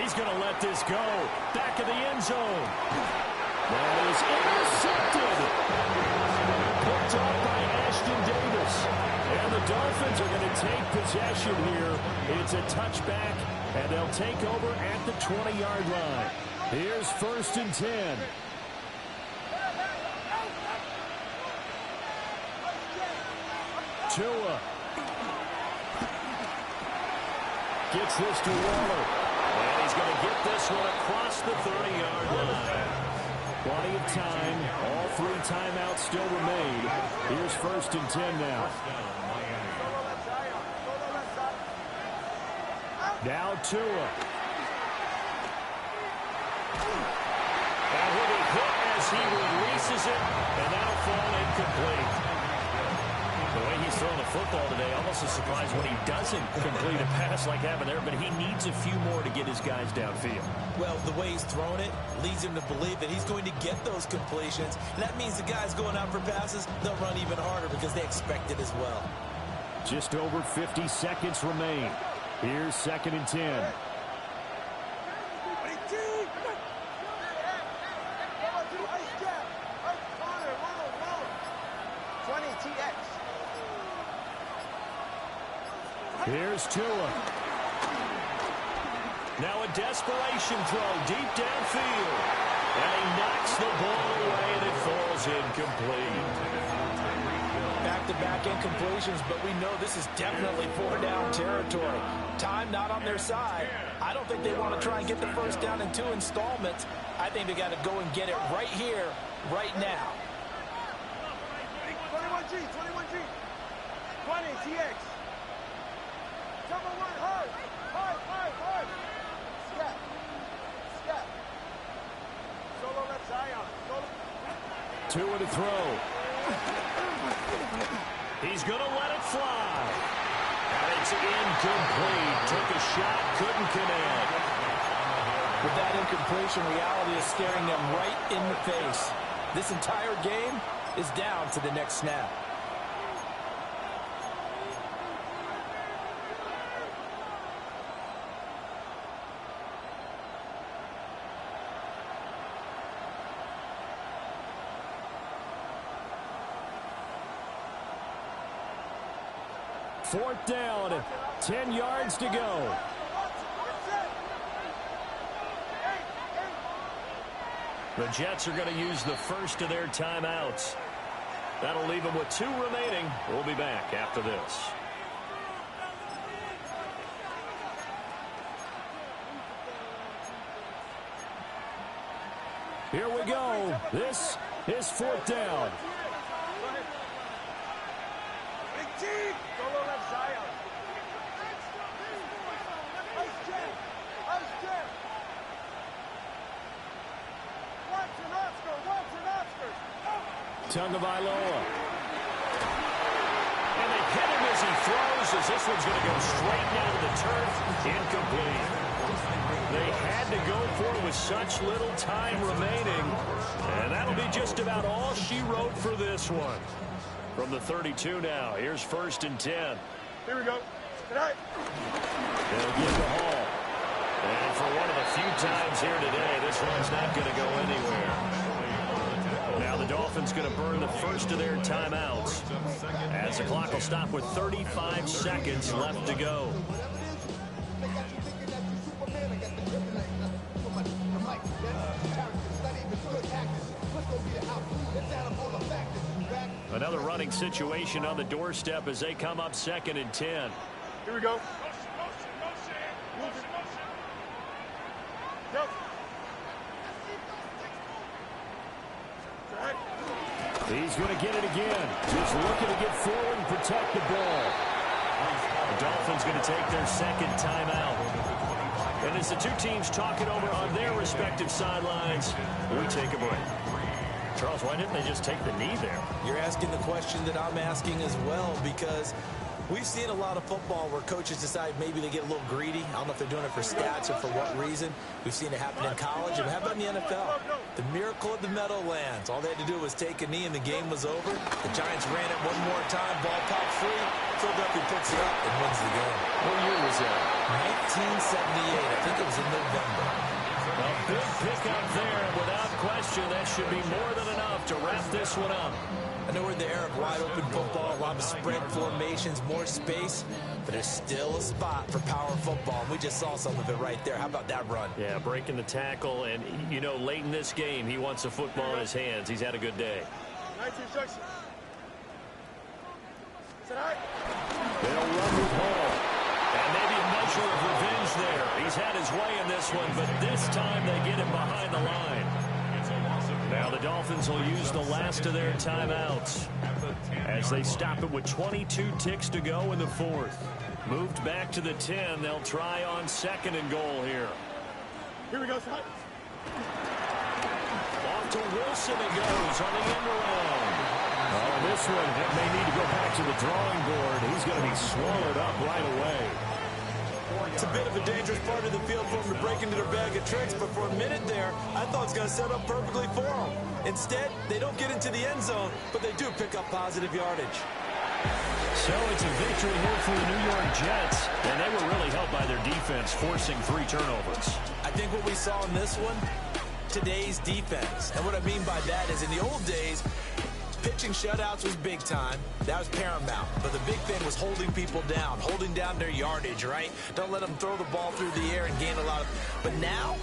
He's going to let this go. Back of the end zone. That is intercepted. Picked off by Ashton Davis. And the Dolphins are going to take possession here. It's a touchback, and they'll take over at the 20-yard line. Here's 1st and 10. Tua gets this to Waller. And he's going to get this one across the 30-yard line. Plenty of time. All 3 timeouts still remain. Here's 1st and 10 now. Now Tua. And will be hit as he releases it, and that'll fall incomplete. The way he's throwing the football today, almost a surprise when he doesn't complete a pass like that there, but he needs a few more to get his guys downfield. Well, the way he's throwing it leads him to believe that he's going to get those completions. And that means the guys going out for passes, they'll run even harder because they expect it as well. Just over 50 seconds remain. Here's 2nd and 10. Here's Tua. Now a desperation throw deep downfield. And he knocks the ball away, and it falls incomplete. Back-to-back incompletions, but we know this is definitely 4-down territory. Time not on their side. I don't think they want to try and get the first down in 2 installments. I think they got to go and get it right here, right now. 21G. 20 TX. Number 1, hard. Step. Solo left Zion. Tua to throw. He's going to let it fly. And it's incomplete. Took a shot, couldn't connect. With that incompletion, reality is staring them right in the face. This entire game is down to the next snap. Fourth down, 10 yards to go. The Jets are going to use the first of their timeouts. That'll leave them with 2 remaining. We'll be back after this. Here we go. This is 4th down. Solo left Zion. Tagovailoa. And they hit him as he throws, as this one's going to go straight down to the turf. Incomplete. They had to go for it with such little time remaining. And that'll be just about all she wrote for this one. From the 32 now, here's 1st and 10. Here we go. Good night. They'll give the Hall. And for one of the few times here today, this one's not going to go anywhere. Now the Dolphins going to burn the first of their timeouts, as the clock will stop with 35 seconds left to go. Another running situation on the doorstep as they come up 2nd and 10. Here we go. Go. He's going to get it again. Just looking to get forward and protect the ball. The Dolphins going to take their second timeout. And as the two teams talk it over on their respective sidelines, we take a break. Charles, why didn't they just take the knee there? You're asking the question that I'm asking as well, because we've seen a lot of football where coaches decide maybe they get a little greedy. I don't know if they're doing it for stats or for what reason. We've seen it happen in college. And how about in the NFL? The miracle of the Meadowlands. All they had to do was take a knee and the game was over. The Giants ran it one more time. Ball popped free. Philadelphia picks it up and wins the game. What year was that? 1978. I think it was in November. A big pickup there. Without question, that should be more than enough to wrap this one up. I know we're in the era of wide-open football, a lot of spread formations, more space, but there's still a spot for power football, and we just saw some of it right there. How about that run? Yeah, breaking the tackle, and, you know, late in this game, he wants the football in his hands. He's had a good day. 19 instruction. Sit high. They'll run with Hall. And maybe a measure of revenge there. He's had his way in this one, but this time they get him behind the line. Now the Dolphins will use the last of their timeouts as they stop it with 22 ticks to go in the fourth. Moved back to the 10. They'll try on second and goal here. Here we go, Scott. Off to Wilson it goes on the end around. Oh, this one may need to go back to the drawing board. He's going to be swallowed up right away. It's a bit of a dangerous part of the field for him to break into their bag of tricks, but for a minute there, I thought it was going to set up perfectly for him. Instead, they don't get into the end zone, but they do pick up positive yardage. So it's a victory here for the New York Jets, and they were really helped by their defense, forcing 3 turnovers. I think what we saw in this one, today's defense. And what I mean by that is in the old days, pitching shutouts was big time. That was paramount. But the big thing was holding people down, holding down their yardage, right? Don't let them throw the ball through the air and gain a lot of... But now,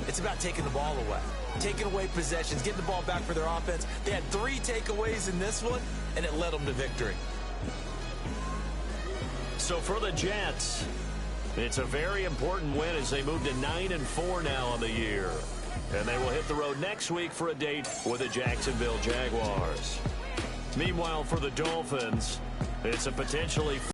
it's about taking the ball away. Taking away possessions, getting the ball back for their offense. They had 3 takeaways in this one, and it led them to victory. So for the Jets, it's a very important win as they move to 9-4 now on the year. And they will hit the road next week for a date with the Jacksonville Jaguars. Meanwhile, for the Dolphins, it's a potentially